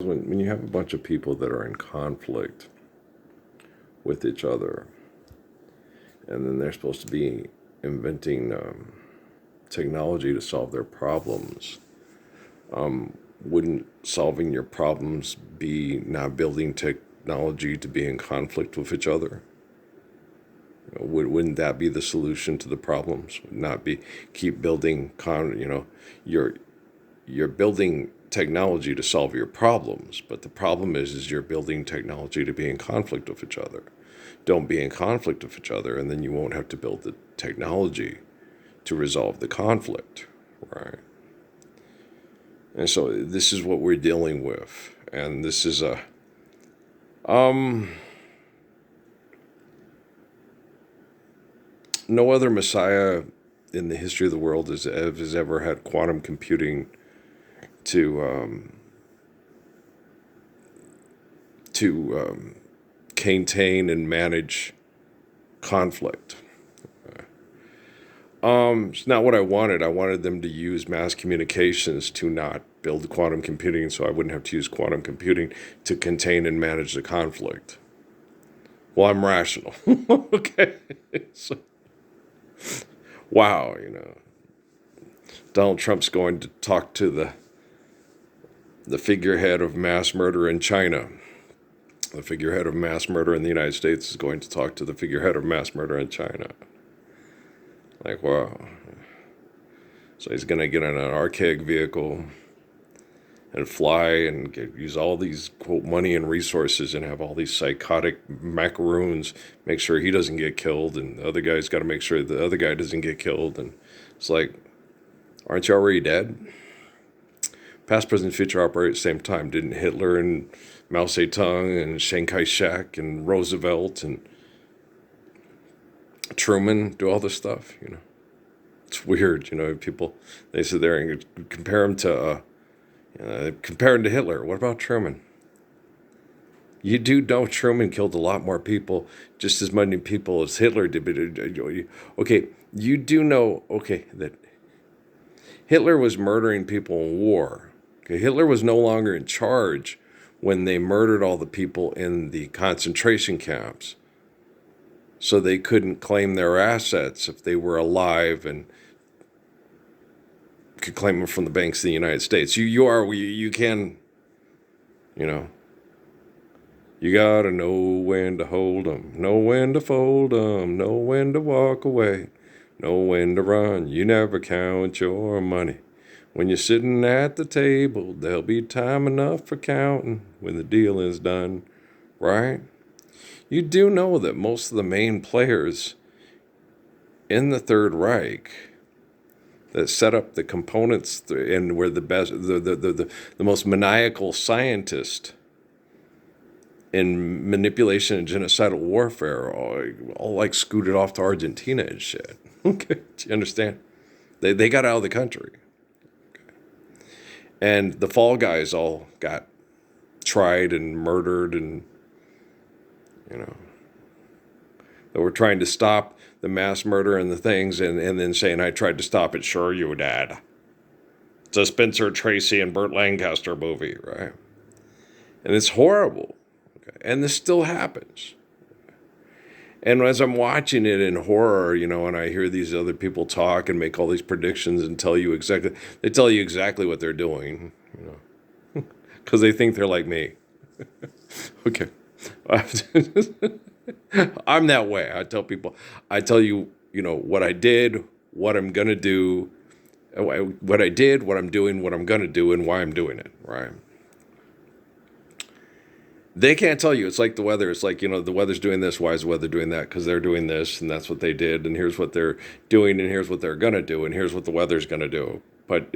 When you have a bunch of people that are in conflict with each other, and then they're supposed to be inventing technology to solve their problems, wouldn't solving your problems be not building technology to be in conflict with each other? Wouldn't that be the solution to the problems? Would not be keep building you're building technology to solve your problems, but the problem is you're building technology to be in conflict with each other. Don't be in conflict with each other, and then you won't have to build the technology to resolve the conflict, right? And so this is what we're dealing with, and this is a no other messiah in the history of the world has ever had quantum computing to contain and manage conflict. It's not what I wanted. I wanted them to use mass communications to not build quantum computing, so I wouldn't have to use quantum computing to contain and manage the conflict. Well, I'm rational. Okay. So, wow, Donald Trump's going to talk to the figurehead of mass murder in China. The figurehead of mass murder in the United States is going to talk to the figurehead of mass murder in China. Like, wow. So he's going to get in an archaic vehicle and fly and use all these, quote, money and resources and have all these psychotic macaroons make sure he doesn't get killed, and the other guy's got to make sure the other guy doesn't get killed. And it's like, aren't you already dead? Past, present, future operate at the same time. Didn't Hitler and Mao Zedong and Chiang Kai-shek and Roosevelt and Truman do all this stuff? It's weird. People, they sit there and compare him to Hitler. What about Truman? You do know Truman killed a lot more people, just as many people as Hitler did. But okay, you do know, okay, that Hitler was murdering people in war. Okay, Hitler was no longer in charge when they murdered all the people in the concentration camps, so they couldn't claim their assets if they were alive and could claim them from the banks of the United States. You can, you gotta know when to hold 'em, know when to fold 'em, know when to walk away, know when to run. You never count your money. When you're sitting at the table, there'll be time enough for counting when the deal is done, right? You do know that most of the main players in the Third Reich that set up the components and were the best, the most maniacal scientist in manipulation and genocidal warfare, all like scooted off to Argentina and shit. Okay, do you understand? They got out of the country. And the fall guys all got tried and murdered, and they were trying to stop the mass murder and the things, and then saying, I tried to stop it. Sure you did. It's a Spencer Tracy and Burt Lancaster movie, right? And it's horrible. Okay? And this still happens. And as I'm watching it in horror, and I hear these other people talk and make all these predictions and tell you exactly what they're doing, because they think they're like me. Okay. I'm that way. I tell you, what I did, what I'm going to do, what I did, what I'm doing, what I'm going to do, and why I'm doing it, right? They can't tell you. It's like the weather. It's like, the weather's doing this. Why is the weather doing that? Because they're doing this, and that's what they did, and here's what they're doing, and here's what they're going to do, and here's what the weather's going to do. But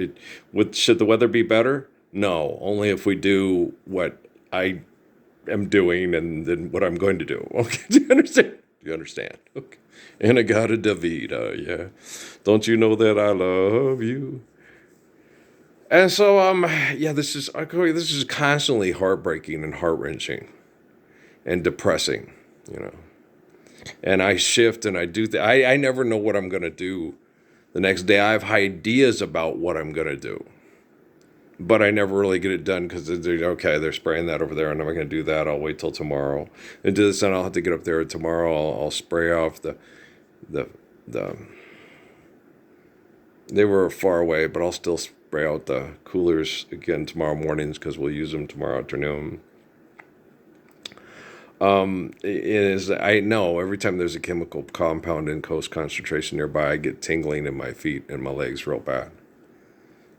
should the weather be better? No, only if we do what I am doing and then what I'm going to do. Okay, do you understand? Do you understand? Okay. And I got a Davida, yeah. Don't you know that I love you? And so, this is constantly heartbreaking and heart-wrenching and depressing, And I shift and I do I never know what I'm going to do the next day. I have ideas about what I'm going to do, but I never really get it done because okay, they're spraying that over there, and I'm not going to do that. I'll wait till tomorrow and do this, and I'll have to get up there tomorrow. I'll spray off the the. They were far away, but I'll still spray out the coolers again tomorrow mornings because we'll use them tomorrow afternoon. It is, I know every time there's a chemical compound in close concentration nearby, I get tingling in my feet and my legs real bad.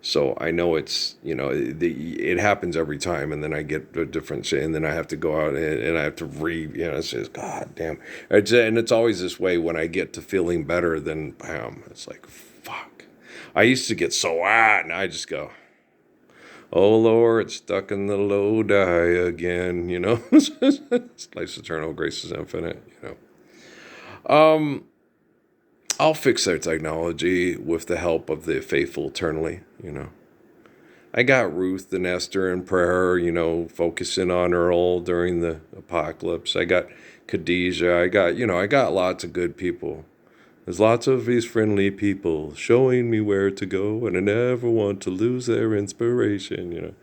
So I know it's, it happens every time, and then I get a different shit, and then I have to go out and I have to it's just, God damn. And it's always this way when I get to feeling better, then bam, it's like, fuck. I used to get so and I just go, oh Lord, it's stuck in the low die again, It's life's eternal, grace is infinite, I'll fix their technology with the help of the faithful eternally. I got Ruth and Esther in prayer, focusing on Earl during the apocalypse. I got Khadijah. I got lots of good people. There's lots of these friendly people showing me where to go, and I never want to lose their inspiration.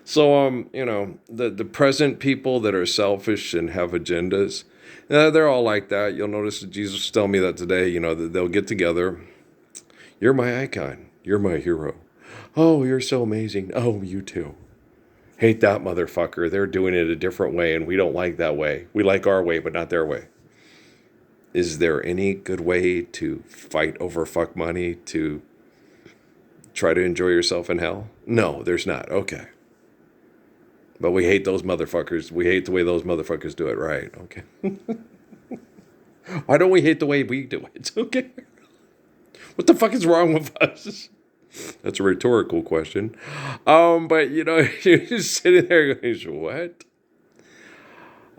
So, the present people that are selfish and have agendas, they're all like that. You'll notice that Jesus told me that today, that they'll get together. You're my icon. You're my hero. Oh, you're so amazing. Oh, you too. Hate that motherfucker. They're doing it a different way, and we don't like that way. We like our way, but not their way. Is there any good way to fight over fuck money to try to enjoy yourself in hell? No, there's not. Okay. But we hate those motherfuckers. We hate the way those motherfuckers do it, right? Okay. Why don't we hate the way we do it? Okay. What the fuck is wrong with us? That's a rhetorical question. But you're just sitting there going, what?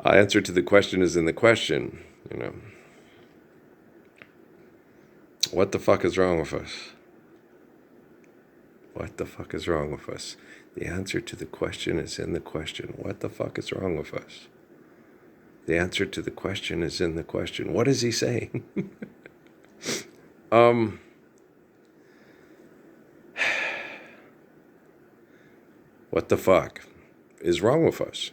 Answer to the question is in the question, What the fuck is wrong with us? What the fuck is wrong with us? The answer to the question is in the question. What the fuck is wrong with us? The answer to the question is in the question. What is he saying? What the fuck is wrong with us?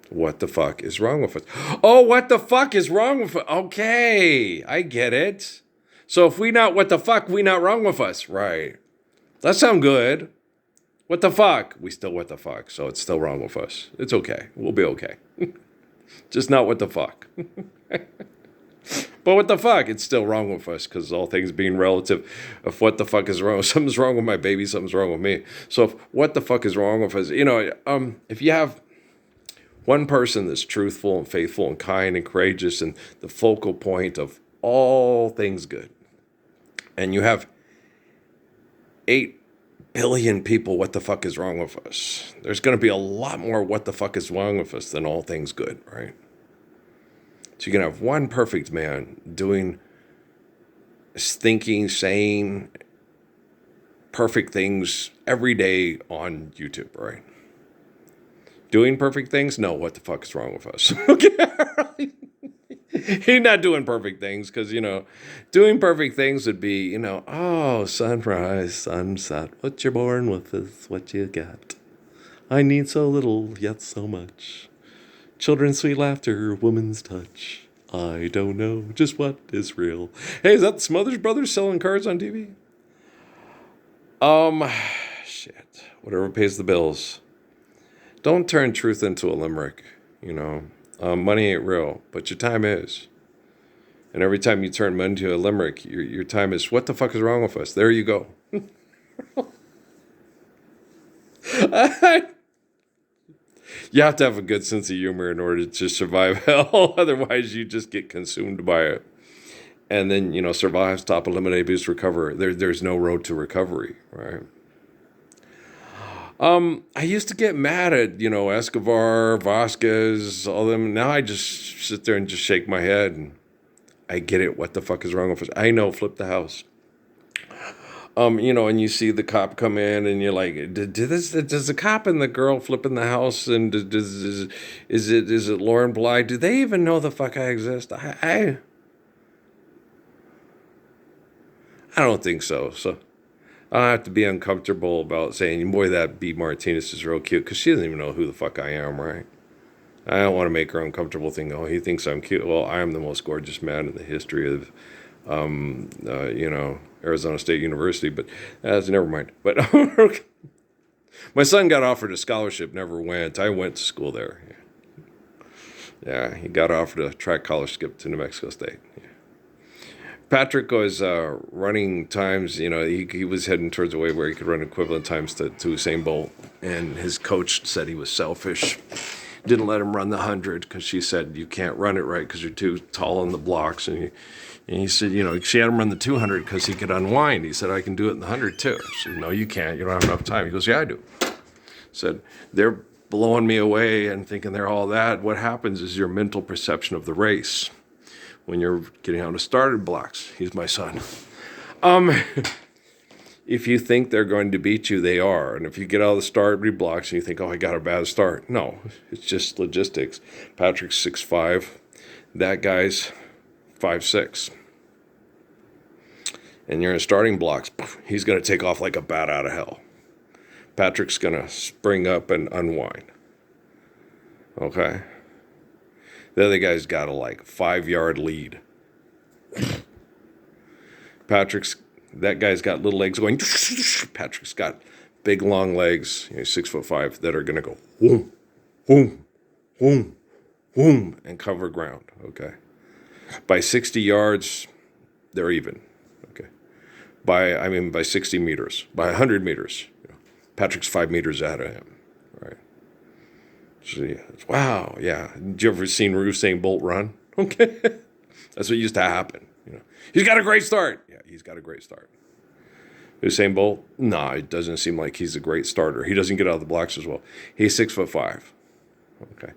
What the fuck is wrong with us? Oh, what the fuck is wrong with us? Okay, I get it. So if we not what the fuck, we not wrong with us. Right. That sound good. What the fuck? We still what the fuck, so it's still wrong with us. It's okay. We'll be okay. Just not what the fuck. But what the fuck? It's still wrong with us because all things being relative. If what the fuck is wrong, something's wrong with my baby, something's wrong with me. So if what the fuck is wrong with us, if you have one person that's truthful and faithful and kind and courageous and the focal point of all things good, and you have 8 billion people, what the fuck is wrong with us? There's going to be a lot more what the fuck is wrong with us than all things good, right? So you can have one perfect man doing, thinking, saying perfect things every day on YouTube, right? Doing perfect things? No, what the fuck is wrong with us? Okay. He's not doing perfect things because, doing perfect things would be, sunrise, sunset. What you're born with is what you get. I need so little, yet so much. Children's sweet laughter, woman's touch. I don't know just what is real. Hey, is that the Smothers Brothers selling cars on TV? Shit. Whatever pays the bills. Don't turn truth into a limerick, money ain't real, but your time is. And every time you turn money into a limerick, your time is, what the fuck is wrong with us? There you go. You have to have a good sense of humor in order to survive hell. Otherwise, you just get consumed by it. And then, survive, stop, eliminate, boost, recover. There's no road to recovery, right? I used to get mad at, Escobar, Vasquez, all them. Now I just sit there and just shake my head. And I get it. What the fuck is wrong with us? I know, flip the house. And you see the cop come in and you're like, does the cop and the girl flipping the house and is it Lauren Bly? Do they even know the fuck I exist? I don't think so. So I have to be uncomfortable about saying, boy, that B. Martinez is real cute, because she doesn't even know who the fuck I am, right? I don't want to make her uncomfortable think, oh, he thinks I'm cute. Well, I am the most gorgeous man in the history of, Arizona State University, but that's never mind. But my son got offered a scholarship, never went. I went to school there. Yeah, he got offered a track scholarship to New Mexico State. Yeah. Patrick was running times, he was heading towards a way where he could run equivalent times to Usain Bolt. And his coach said he was selfish. Didn't let him run the 100 because she said, you can't run it right because you're too tall on the blocks. And he said, she had him run the 200 because he could unwind. He said, I can do it in the 100 too. She said, no, you can't. You don't have enough time. He goes, yeah, I do. Said, they're blowing me away and thinking they're all that. What happens is your mental perception of the race when you're getting out of started blocks. He's my son. If you think they're going to beat you, they are. And if you get out of the started blocks and you think, oh, I got a bad start. No, it's just logistics. Patrick's 6'5". That guy's 5'6". And you're in starting blocks. He's going to take off like a bat out of hell. Patrick's going to spring up and unwind. Okay? The other guy's got a 5-yard lead. That guy's got little legs going. Patrick's got big, long legs, 6'5", that are going to go whoom, whoom, whoom, whoom, and cover ground. Okay. By 60 yards, they're even. Okay. By 60 meters, by 100 meters, Patrick's 5 meters ahead of him. Right. So, yeah, wow. Yeah. Did you ever seen Usain Bolt run? Okay. That's what used to happen. He's got a great start. Yeah, he's got a great start. Usain Bolt? Nah, it doesn't seem like he's a great starter. He doesn't get out of the blocks as well. He's 6'5". Okay.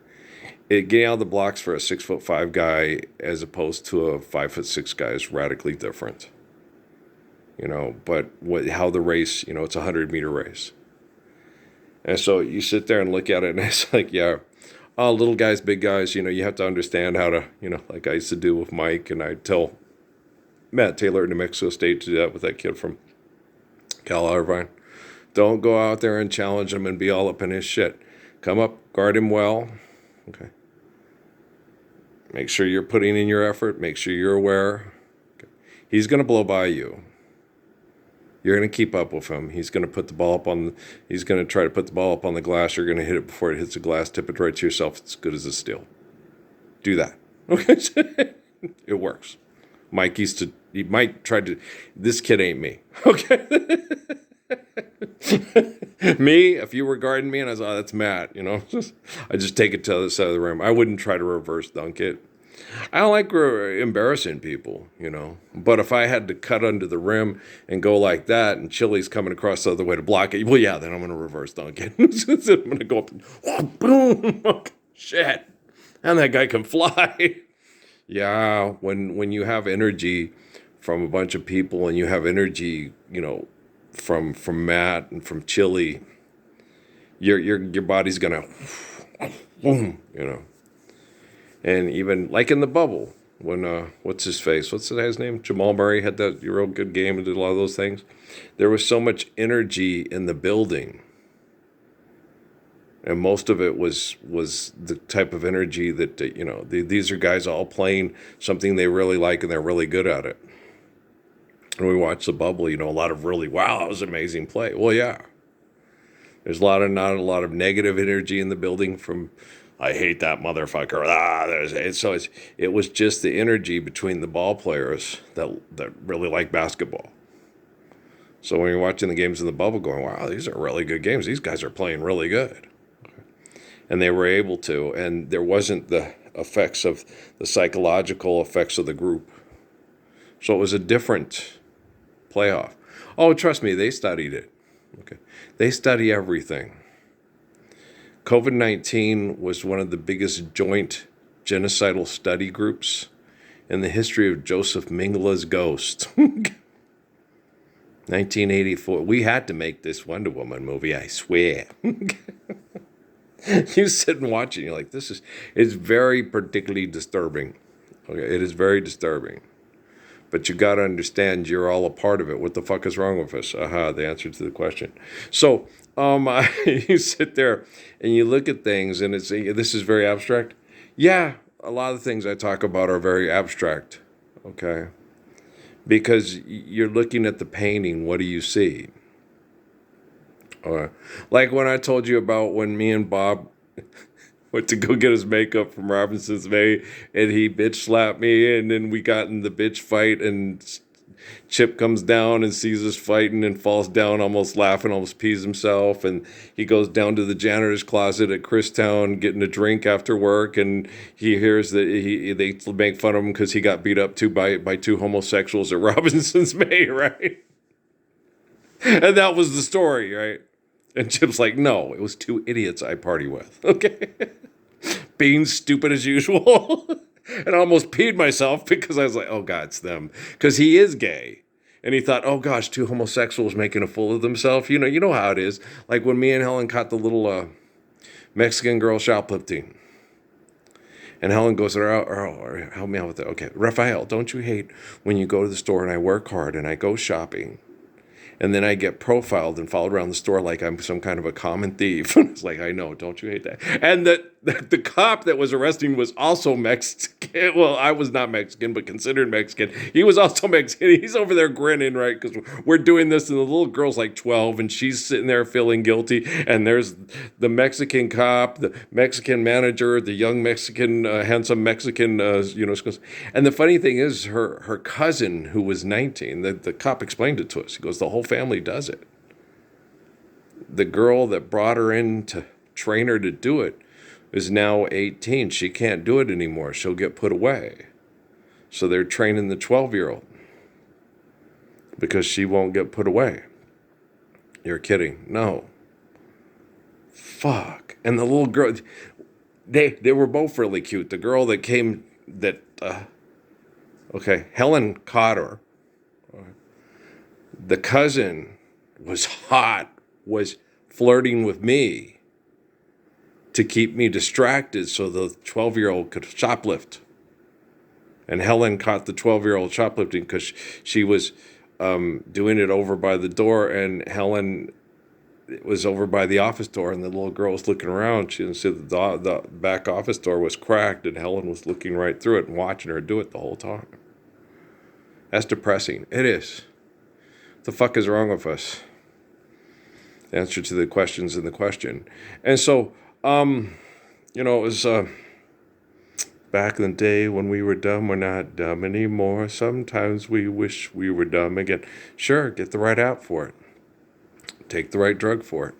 Getting out of the blocks for a 6'5" guy as opposed to a 5'6" guy is radically different. But how the race, it's a 100-meter race. And so you sit there and look at it and it's like, yeah, little guys, big guys, you have to understand how to, like I used to do with Mike, and I'd tell Matt Taylor at New Mexico State to do that with that kid from Cal Irvine. Don't go out there and challenge him and be all up in his shit. Come up, guard him well. Okay. Make sure you're putting in your effort. Make sure you're aware. Okay. He's going to blow by you. You're going to keep up with him. He's going to put the ball up on. He's going to try to put the ball up on the glass. You're going to hit it before it hits the glass. Tip it right to yourself. It's good as a steal. Do that. Okay. It works. He might try to, this kid ain't me. Okay. Me, if you were guarding me and I was, oh, that's Matt, I just take it to the other side of the rim. I wouldn't try to reverse dunk it. I don't like embarrassing people, but if I had to cut under the rim and go like that and Chili's coming across the other way to block it, well, yeah, then I'm going to reverse dunk it. I'm going to go up and, boom, shit. And that guy can fly. Yeah, when you have energy from a bunch of people and you have energy, from Matt and from Chili, your body's gonna boom, And even like in the bubble, when what's his face? What's the guy's name? Jamal Murray had that real good game and did a lot of those things. There was so much energy in the building. And most of it was the type of energy that, these are guys all playing something they really like and they're really good at it. And we watched the bubble, a lot of really, wow, that was an amazing play. Well, yeah. There's not a lot of negative energy in the building from, I hate that motherfucker. It was just the energy between the ball players that really like basketball. So when you're watching the games in the bubble going, wow, these are really good games. These guys are playing really good. And they were able to, and there wasn't the effects of the psychological effects of the group. So it was a different playoff. Oh, trust me, they studied it. Okay, they study everything. COVID-19 was one of the biggest joint genocidal study groups in the history of Joseph Mengele's Ghost. 1984. We had to make this Wonder Woman movie, I swear. You sit and watch it, and you're like, it's very particularly disturbing. Okay, it is very disturbing. But you got to understand you're all a part of it. What the fuck is wrong with us? Aha, the answer to the question. So you sit there and you look at things and this is very abstract. Yeah, a lot of things I talk about are very abstract, okay? Because you're looking at the painting, what do you see? Like when I told you about when me and Bob went to go get his makeup from Robinson's Bay, and he bitch slapped me, and then we got in the bitch fight, and Chip comes down and sees us fighting and falls down almost laughing, almost pees himself, and he goes down to the janitor's closet at Christown getting a drink after work, and he hears that they make fun of him because he got beat up by two homosexuals at Robinson's Bay, right? And that was the story, right? And Chip's like, no, it was two idiots I party with. Okay. Being stupid as usual. And I almost peed myself because I was like, oh, God, it's them. Because he is gay. And he thought, oh, gosh, two homosexuals making a fool of themselves. You know how it is. Like when me and Helen caught the little Mexican girl shoplifting. And Helen goes, oh, help me out with that. Okay, Raphael, don't you hate when you go to the store and I work hard and I go shopping and then I get profiled and followed around the store like I'm some kind of a common thief? It's like, I know, don't you hate that? And the cop that was arresting was also Mexican. Well, I was not Mexican, but considered Mexican. He was also Mexican. He's over there grinning, right? Because we're doing this, and the little girl's like 12, and she's sitting there feeling guilty. And there's the Mexican cop, the Mexican manager, the young Mexican, handsome Mexican, And the funny thing is, her cousin, who was 19, the cop explained it to us. He goes, the whole family does it. The girl that brought her in to train her to do it is now 18. She can't do it anymore. She'll get put away. So they're training the 12-year-old because she won't get put away. You're kidding. No. Fuck. And the little girl, they were both really cute. The girl that came, Helen caught her. The cousin was hot, was flirting with me to keep me distracted so the 12-year-old could shoplift. And Helen caught the 12-year-old shoplifting because she was doing it over by the door, and Helen was over by the office door, and the little girl was looking around. She didn't see the back office door was cracked, and Helen was looking right through it and watching her do it the whole time. That's depressing. It is. What the fuck is wrong with us? The answer to the questions in the question. And so, it was back in the day when we were dumb. We're not dumb anymore. Sometimes we wish we were dumb again. Sure, get the right app for it. Take the right drug for it.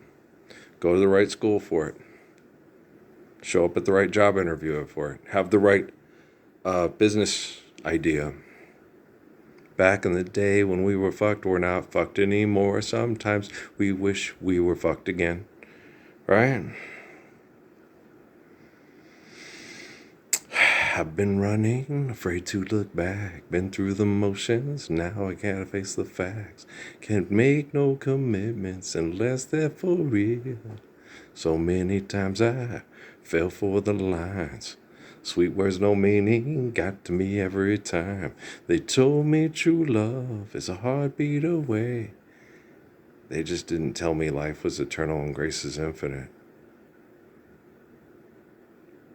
Go to the right school for it. Show up at the right job interview for it. Have the right business idea. Back in the day when we were fucked, we're not fucked anymore. Sometimes we wish we were fucked again. Right? I've been running, afraid to look back. Been through the motions, now I can't face the facts. Can't make no commitments unless they're for real. So many times I fell for the lines. Sweet words, no meaning, got to me every time. They told me true love is a heartbeat away. They just didn't tell me life was eternal and grace is infinite.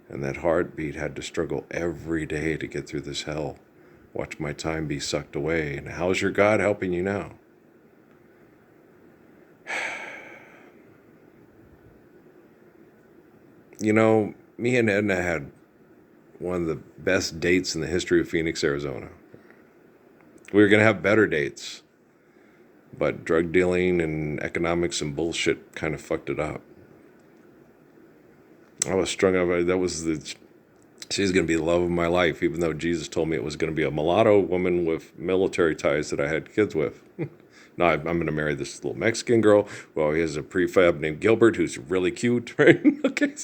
And that heartbeat had to struggle every day to get through this hell. Watch my time be sucked away. And how's your God helping you now? Me and Edna had one of the best dates in the history of Phoenix, Arizona. We were going to have better dates, but drug dealing and economics and bullshit kind of fucked it up. I was strung up. She's going to be the love of my life, even though Jesus told me it was going to be a mulatto woman with military ties that I had kids with. No, I'm going to marry this little Mexican girl. Well, he has a prefab named Gilbert, who's really cute, right? Okay.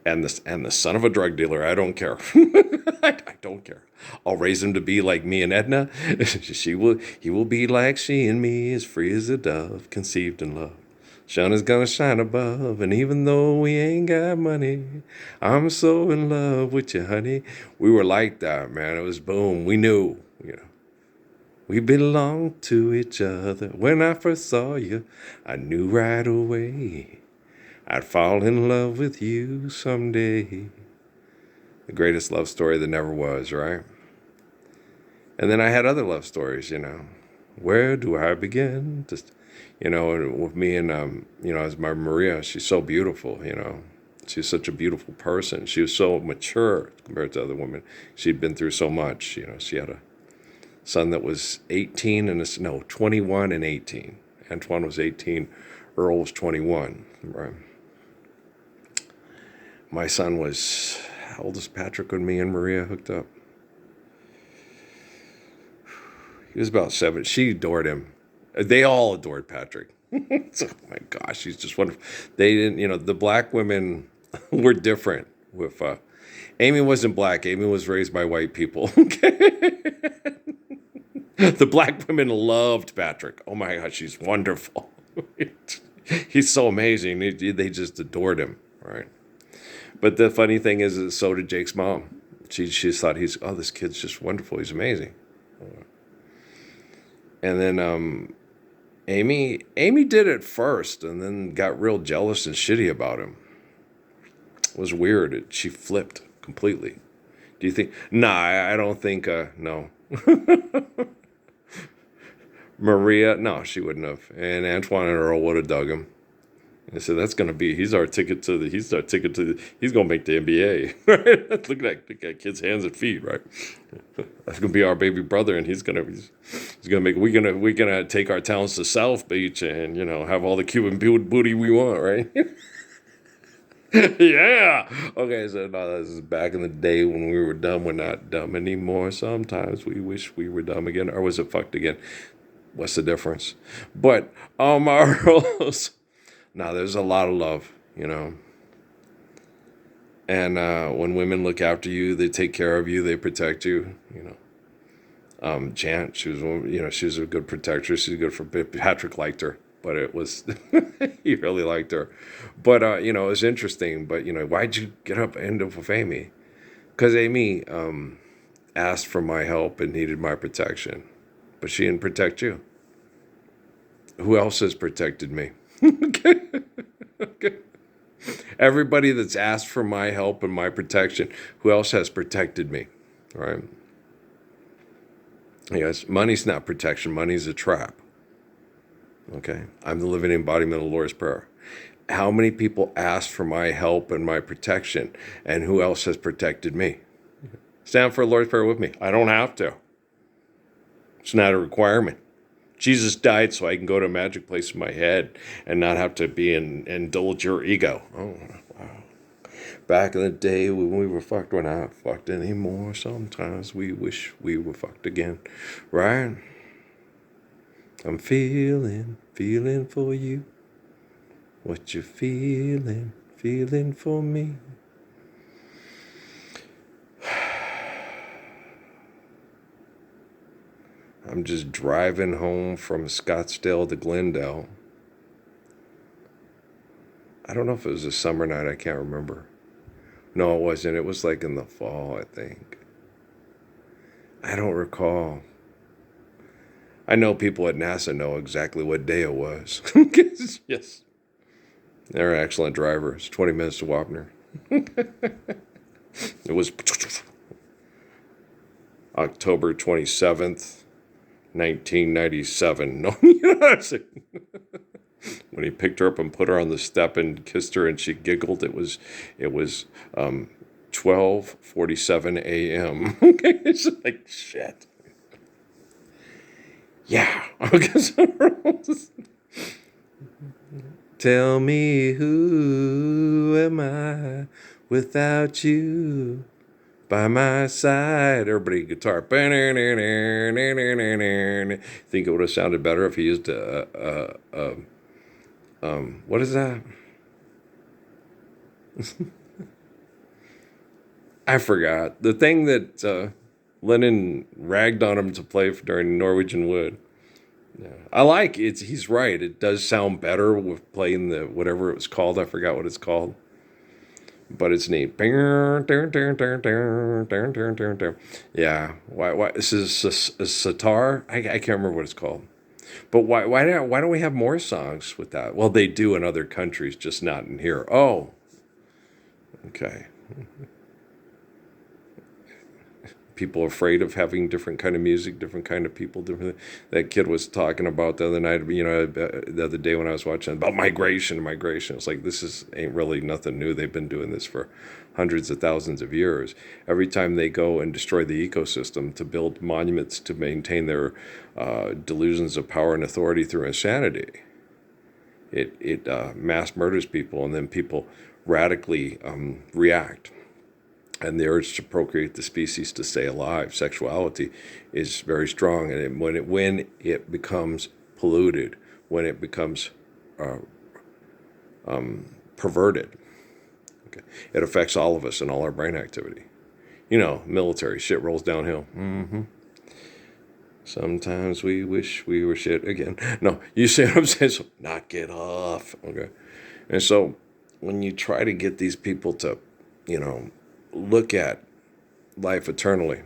And the son of a drug dealer. I don't care. I don't care. I'll raise him to be like me and Edna. He will be like she and me, as free as a dove, conceived in love. Sun is gonna shine above, and even though we ain't got money, I'm so in love with you, honey. We were like that, man. It was boom. We knew, you know. We belong to each other. When I first saw you, I knew right away I'd fall in love with you someday. The greatest love story that never was, right? And then I had other love stories, you know. Where do I begin? Just, you know, with me and, you know, as my Maria, she's so beautiful, you know. She's such a beautiful person. She was so mature compared to other women. She'd been through so much, you know. She had a son that was 18 and, 21 and 18. Antoine was 18. Earl was 21, right? My son was, how old is Patrick when me and Maria hooked up? He was about 7. She adored him. They all adored Patrick. Oh my gosh, he's just wonderful. They didn't, you know, the black women were different. With Amy wasn't black. Amy was raised by white people. Okay. The black women loved Patrick. Oh my gosh, he's wonderful. He's so amazing. They just adored him, right? But the funny thing is so did Jake's mom. She thought this kid's just wonderful. He's amazing. And then Amy did it first, and then got real jealous and shitty about him. It was weird. She flipped completely. Do you think? Nah, I don't think. No. Maria, no, she wouldn't have. And Antoine and Earl would have dug him. And said, "That's gonna be. He's our ticket to the. He's gonna make the NBA." Right? Look at that kid's hands and feet. Right? That's gonna be our baby brother, and he's gonna make. We're gonna take our talents to South Beach, and you know, have all the Cuban booty we want. Right? Yeah. Okay. So no, this is back in the day when we were dumb. We're not dumb anymore. Sometimes we wish we were dumb again, or was it fucked again? What's the difference? But our roles. Now, there's a lot of love, you know. And when women look after you, they take care of you, they protect you, you know. Jan, she was a good protector. She's good for Patrick liked her, but it was he really liked her. But you know, it was interesting. But you know, why'd you end up with Amy? Because Amy asked for my help and needed my protection, but she didn't protect you. Who else has protected me? Okay. Okay. Everybody that's asked for my help and my protection, who else has protected me? Right? Yes, money's not protection. Money's a trap. Okay? I'm the living embodiment of the Lord's Prayer. How many people asked for my help and my protection, and who else has protected me? Stand for the Lord's Prayer with me. I don't have to. It's not a requirement. Jesus died so I can go to a magic place in my head and not have to indulge your ego. Oh, wow. Back in the day when we were fucked, we're not fucked anymore. Sometimes we wish we were fucked again. Right? I'm feeling for you. What you feeling for me. I'm just driving home from Scottsdale to Glendale. I don't know if it was a summer night. I can't remember. No, it wasn't. It was like in the fall, I think. I don't recall. I know people at NASA know exactly what day it was. Yes. They're excellent drivers. 20 minutes to Wapner. It was October 27th. 1997. No, you know what I'm saying? When he picked her up and put her on the step and kissed her and she giggled, it was 12:47 a.m. Okay, it's like shit. Yeah. Tell me, who am I without you? By my side, everybody guitar. Think it would have sounded better if he used what is that? I forgot. The thing that Lennon ragged on him to play during Norwegian Wood. Yeah. I like it. He's right. It does sound better with playing the whatever it was called. I forgot what it's called, but it's neat. Yeah. Why? This is a sitar. I can't remember what it's called. But why don't we have more songs with that? Well, they do in other countries, just not in here. Oh, okay. People afraid of having different kind of music, different kind of people. Different. That kid was talking about the other night. The other day when I was watching about migration. It's like ain't really nothing new. They've been doing this for hundreds of thousands of years. Every time they go and destroy the ecosystem to build monuments to maintain their delusions of power and authority through insanity, it mass murders people, and then people radically react. And the urge to procreate the species to stay alive, sexuality, is very strong. And when it becomes polluted, when it becomes perverted, okay, it affects all of us and all our brain activity. Military shit rolls downhill. Sometimes we wish we were shit again. No, you see what I'm saying? So knock it off, okay? And so when you try to get these people to, look at life eternally,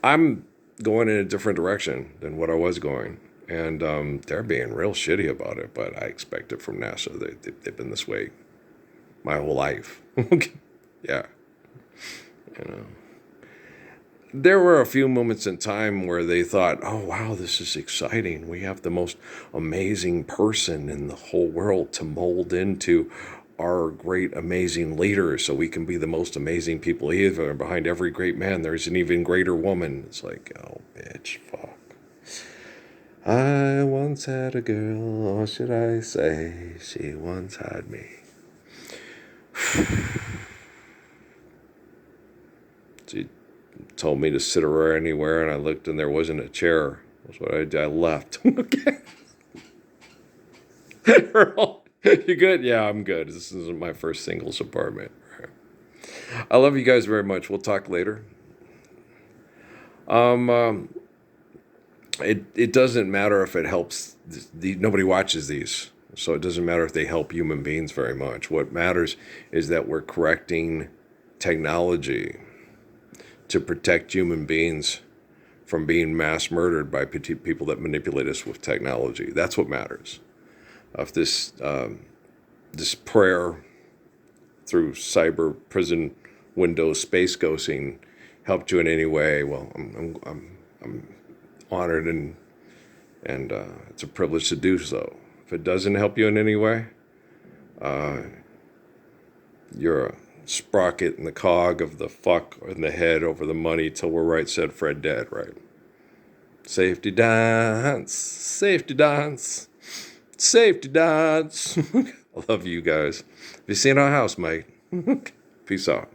I'm going in a different direction than what I was going. And they're being real shitty about it, but I expect it from NASA. They've been this way my whole life. Yeah. There were a few moments in time where they thought, oh, wow, this is exciting. We have the most amazing person in the whole world to mold into our great, amazing leader so we can be the most amazing people ever. Behind every great man, there's an even greater woman. It's like, oh, bitch, fuck. I once had a girl, or should I say, she once had me. She told me to sit her anywhere, and I looked, and there wasn't a chair. That's what I did. I left. Okay. You good? Yeah, I'm good. This isn't my first singles apartment. I love you guys very much. We'll talk later. It doesn't matter if it helps. Nobody watches these, so it doesn't matter if they help human beings very much. What matters is that we're correcting technology to protect human beings from being mass murdered by people that manipulate us with technology. That's what matters. If this prayer through cyber prison window space ghosting helped you in any way, well, I'm honored, and it's a privilege to do so. If it doesn't help you in any way, you're a sprocket in the cog of the fuck in the head over the money till we're right said Fred dead, right? Safety dance, safety dance, safety dance. I love you guys. Have you seen our house, mate? Peace out.